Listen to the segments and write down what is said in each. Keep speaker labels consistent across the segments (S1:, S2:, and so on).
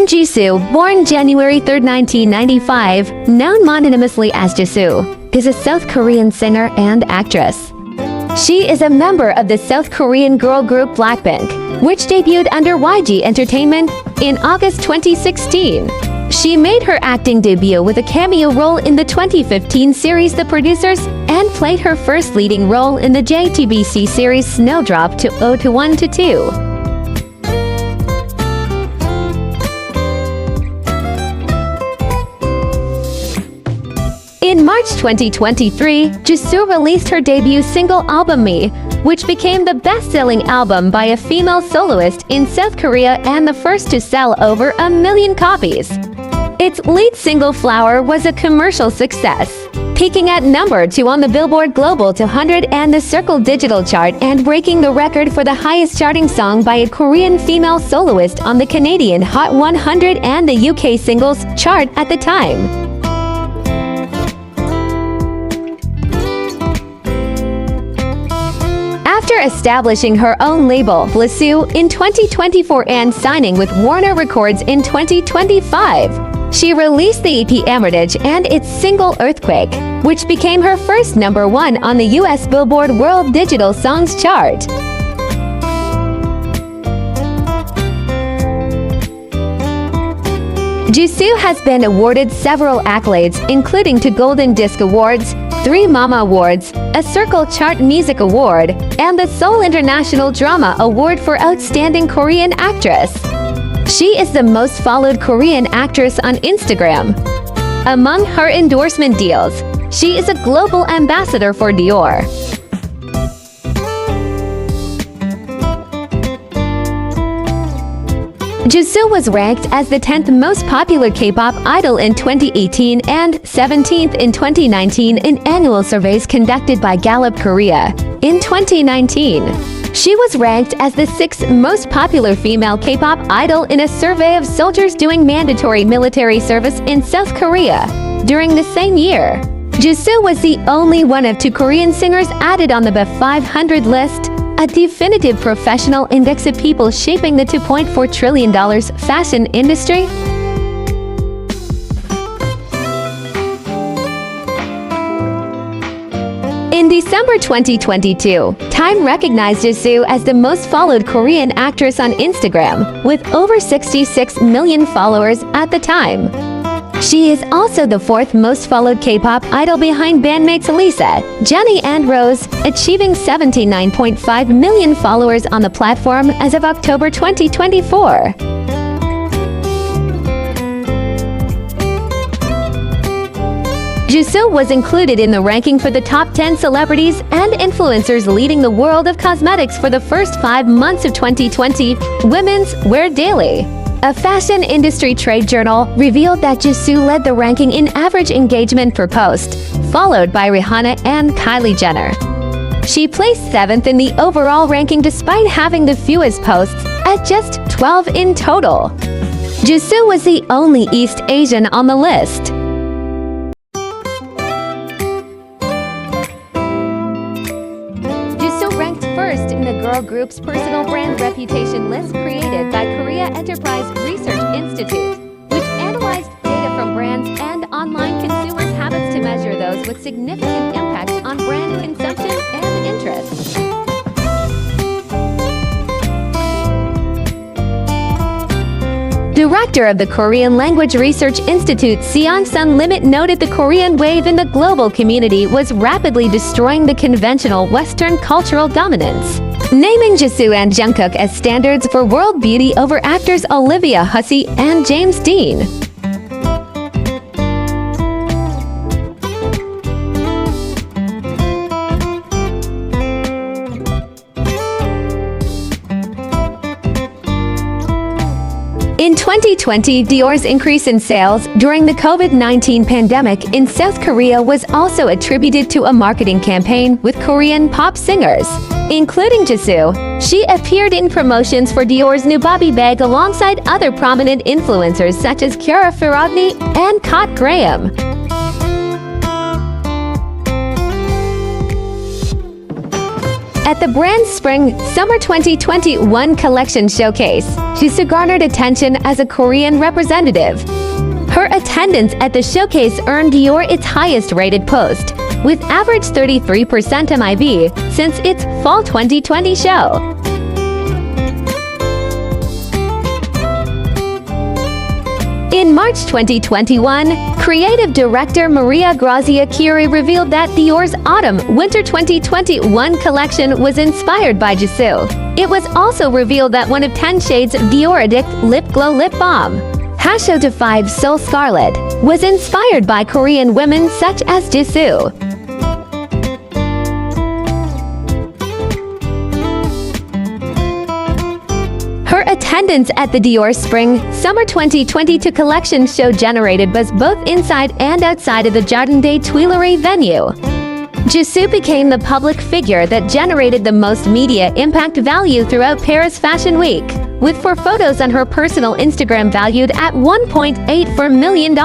S1: Kim Jisoo, born January 3, 1995, known mononymously as Jisoo, is a South Korean singer and actress. She is a member of the South Korean girl group Blackpink, which debuted under YG Entertainment in August 2016. She made her acting debut with a cameo role in the 2015 series The Producers and played her first leading role in the JTBC series Snowdrop 2021-2. In March 2023, Jisoo released her debut single album Me, which became the best-selling album by a female soloist in South Korea and the first to sell over 1 million copies. Its lead single Flower was a commercial success, peaking at number 2 on the Billboard Global 200 and the Circle Digital chart and breaking the record for the highest charting song by a Korean female soloist on the Canadian Hot 100 and the UK Singles chart at the time. After establishing her own label, Jisoo, in 2024 and signing with Warner Records in 2025, she released the EP Amartage and its single Earthquake, which became her first #1 on the US Billboard World Digital Songs chart. Jisoo has been awarded several accolades, including 2 Golden Disc Awards, 3 Mama Awards, a Circle Chart Music Award, and the Seoul International Drama Award for Outstanding Korean Actress. She is the most followed Korean actress on Instagram. Among her endorsement deals, she is a global ambassador for Dior. Jisoo was ranked as the 10th most popular K-pop idol in 2018 and 17th in 2019 in annual surveys conducted by Gallup Korea. In 2019, she was ranked as the 6th most popular female K-pop idol in a survey of soldiers doing mandatory military service in South Korea. During the same year, Jisoo was the only one of 2 Korean singers added on the BEF 500 list, a definitive professional index of people shaping the $2.4 trillion fashion industry. In December 2022, Time recognized Jisoo as the most followed Korean actress on Instagram, with over 66 million followers at the time. She is also the 4th most followed K-pop idol behind bandmates Lisa, Jennie and Rose, achieving 79.5 million followers on the platform as of October 2024. Jisoo was included in the ranking for the top 10 celebrities and influencers leading the world of cosmetics for the first 5 months of 2020, Women's Wear Daily. A fashion industry trade journal revealed that Jisoo led the ranking in average engagement per post, followed by Rihanna and Kylie Jenner. She placed 7th in the overall ranking despite having the fewest posts, at just 12 in total. Jisoo was the only East Asian on the list. First in the girl group's personal brand reputation list created by Korea Enterprise Research Institute, which analyzed data from brands and online consumers' habits to measure those with significant impact on brand consumption and interest. Director of the Korean Language Research Institute Seon Sun Limit noted the Korean wave in the global community was rapidly destroying the conventional Western cultural dominance, naming Jisoo and Jungkook as standards for world beauty over actors Olivia Hussey and James Dean. In 2020, Dior's increase in sales during the COVID-19 pandemic in South Korea was also attributed to a marketing campaign with Korean pop singers, including Jisoo. She appeared in promotions for Dior's new Bobby bag alongside other prominent influencers such as Chiara Ferragni and Cot Graham. At the brand's Spring/Summer 2021 collection showcase, Jisoo garnered attention as a Korean representative. Her attendance at the showcase earned Dior its highest-rated post, with average 33% MIV since its Fall 2020 show. In March 2021, creative director Maria Grazia Chiuri revealed that Dior's Autumn/Winter 2021 collection was inspired by Jisoo. It was also revealed that one of 10 shades of Dior Addict Lip Glow Lip Balm, #5 Soul Scarlet, was inspired by Korean women such as Jisoo. Her attendance at the Dior Spring/Summer 2022 collection show generated buzz both inside and outside of the Jardin des Tuileries venue. Jisoo became the public figure that generated the most media impact value throughout Paris Fashion Week, with 4 photos on her personal Instagram valued at $1.84 million.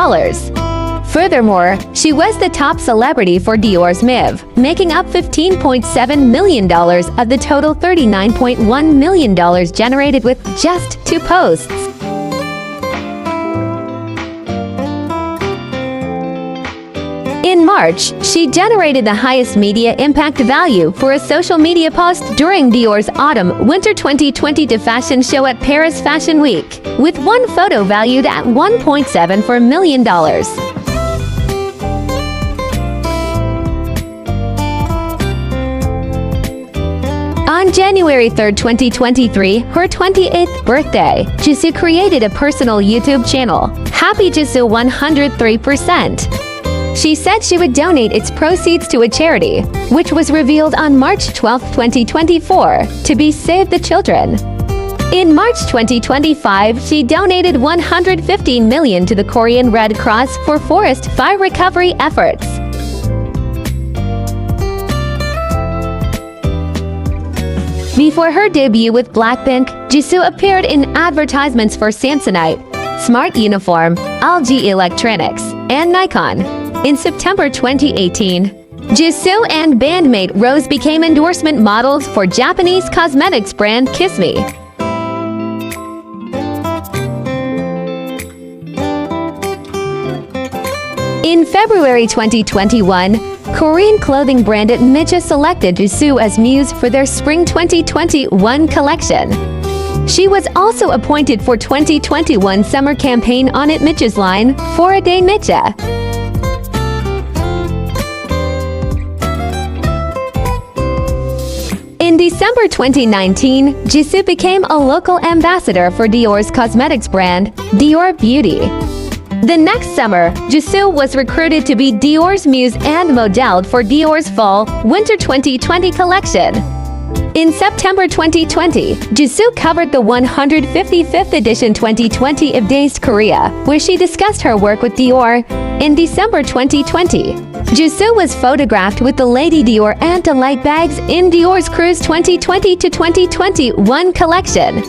S1: Furthermore, she was the top celebrity for Dior's MIV, making up $15.7 million of the total $39.1 million generated with just 2 posts. In March, she generated the highest media impact value for a social media post during Dior's Autumn/Winter 2022 fashion show at Paris Fashion Week, with 1 photo valued at $1.74 million. On January 3, 2023, her 28th birthday, Jisoo created a personal YouTube channel, Happy Jisoo 103%. She said she would donate its proceeds to a charity, which was revealed on March 12, 2024, to be Save the Children. In March 2025, she donated $115 million to the Korean Red Cross for forest fire recovery efforts. Before her debut with Blackpink, Jisoo appeared in advertisements for Samsonite, Smart Uniform, LG Electronics, and Nikon. In September 2018, Jisoo and bandmate Rose became endorsement models for Japanese cosmetics brand Kiss Me. In February 2021, Korean clothing brand Mitcha selected Jisoo as muse for their Spring 2021 collection. She was also appointed for 2021 summer campaign on Mitcha's line, For a Day Mitcha. In December 2019, Jisoo became a local ambassador for Dior's cosmetics brand, Dior Beauty. The next summer, Jisoo was recruited to be Dior's muse and modeled for Dior's Fall/Winter 2020 collection. In September 2020, Jisoo covered the 155th edition 2020 of Dazed Korea, where she discussed her work with Dior. In December 2020, Jisoo was photographed with the Lady Dior and Delight bags in Dior's Cruise 2020 to 2021 collection.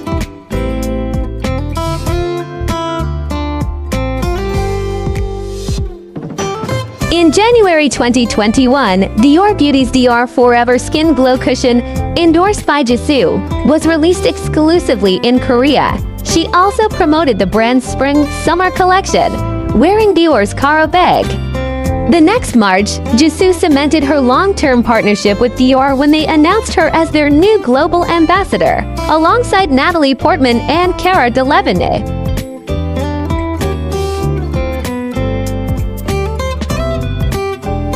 S1: In January 2021, Dior Beauty's Dior Forever Skin Glow Cushion, endorsed by Jisoo, was released exclusively in Korea. She also promoted the brand's Spring/Summer collection, wearing Dior's Caro bag. The next March, Jisoo cemented her long-term partnership with Dior when they announced her as their new global ambassador, alongside Natalie Portman and Cara Delevingne.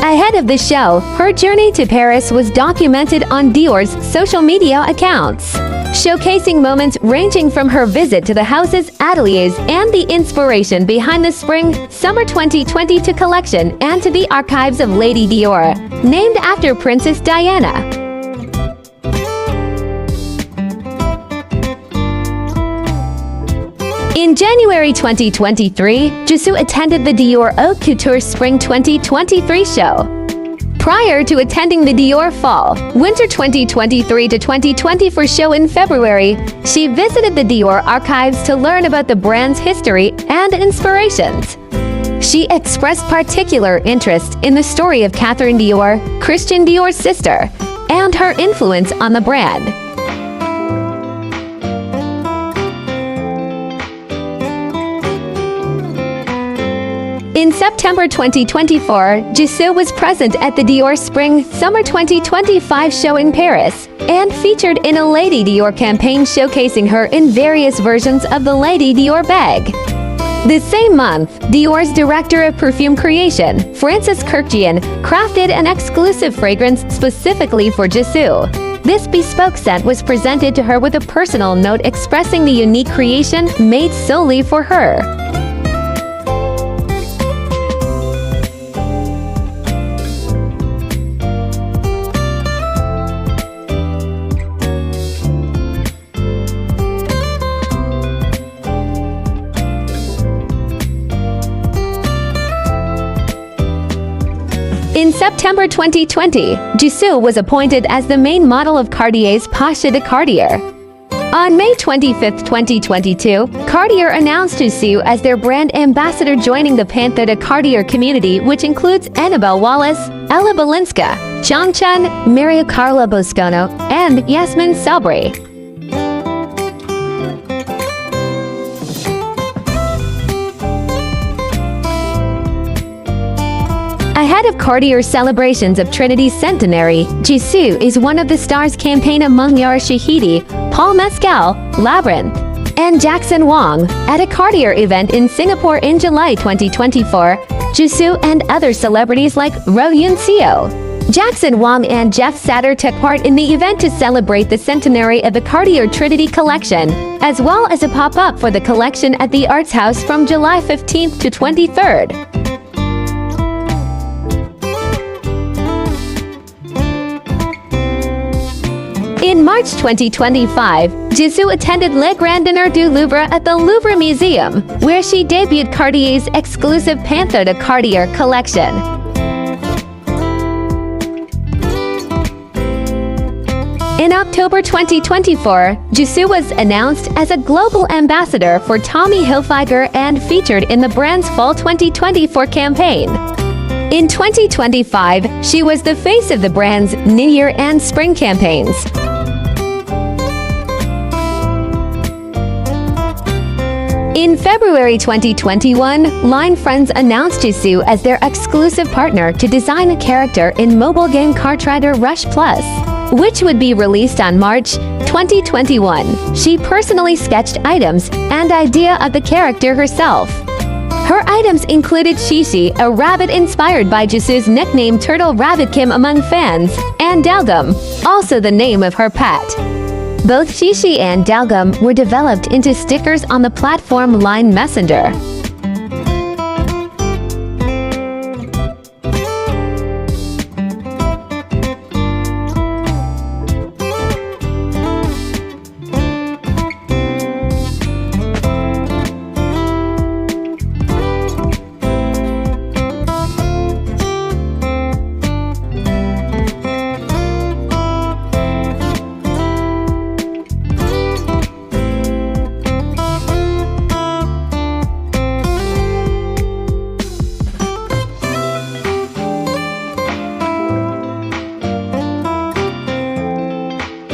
S1: Ahead of the show, her journey to Paris was documented on Dior's social media accounts, showcasing moments ranging from her visit to the house's ateliers and the inspiration behind the Spring/Summer 2022 collection and to the archives of Lady Dior, named after Princess Diana. In January 2023, Jisoo attended the Dior Haute Couture Spring 2023 show. Prior to attending the Dior Fall/Winter 2023 to 2024 show in February, she visited the Dior archives to learn about the brand's history and inspirations. She expressed particular interest in the story of Catherine Dior, Christian Dior's sister, and her influence on the brand. In September 2024, Jisoo was present at the Dior Spring-Summer 2025 show in Paris and featured in a Lady Dior campaign showcasing her in various versions of the Lady Dior bag. The same month, Dior's director of perfume creation, Francis Kurkjian, crafted an exclusive fragrance specifically for Jisoo. This bespoke scent was presented to her with a personal note expressing the unique creation made solely for her. In September 2020, Jisoo was appointed as the main model of Cartier's Pasha de Cartier. On May 25, 2022, Cartier announced Jisoo as their brand ambassador, joining the Pantha de Cartier community, which includes Annabelle Wallis, Ella Balinska, Zhang Chen, Maria Carla Boscono, and Yasmin Sabri. Ahead of Cartier's celebrations of Trinity's centenary, Jisoo is one of the stars campaign among Yara Shahidi, Paul Mescal, Labyrinth, and Jackson Wang. At a Cartier event in Singapore in July 2024, Jisoo and other celebrities like Ro Yun Seo, Jackson Wang and Jeff Satter took part in the event to celebrate the centenary of the Cartier Trinity collection, as well as a pop-up for the collection at the Arts House from July 15th to 23rd. In March 2025, Jisoo attended Le Grand Dîner du Louvre at the Louvre Museum, where she debuted Cartier's exclusive Pantha de Cartier collection. In October 2024, Jisoo was announced as a global ambassador for Tommy Hilfiger and featured in the brand's Fall 2024 campaign. In 2025, she was the face of the brand's New Year and Spring campaigns. In February 2021, Line Friends announced Jisoo as their exclusive partner to design a character in mobile game Kartrider Rush Plus, which would be released on March 2021. She personally sketched items and idea of the character herself. Her items included Shishi, a rabbit inspired by Jisoo's nickname Turtle Rabbit Kim among fans, and Dalgum, also the name of her pet. Both Shishi and Dalgum were developed into stickers on the platform Line Messenger.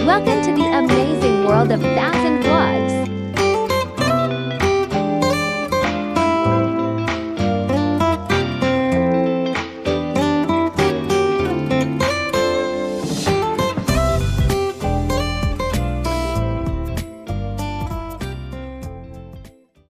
S1: Welcome to the amazing world of thousands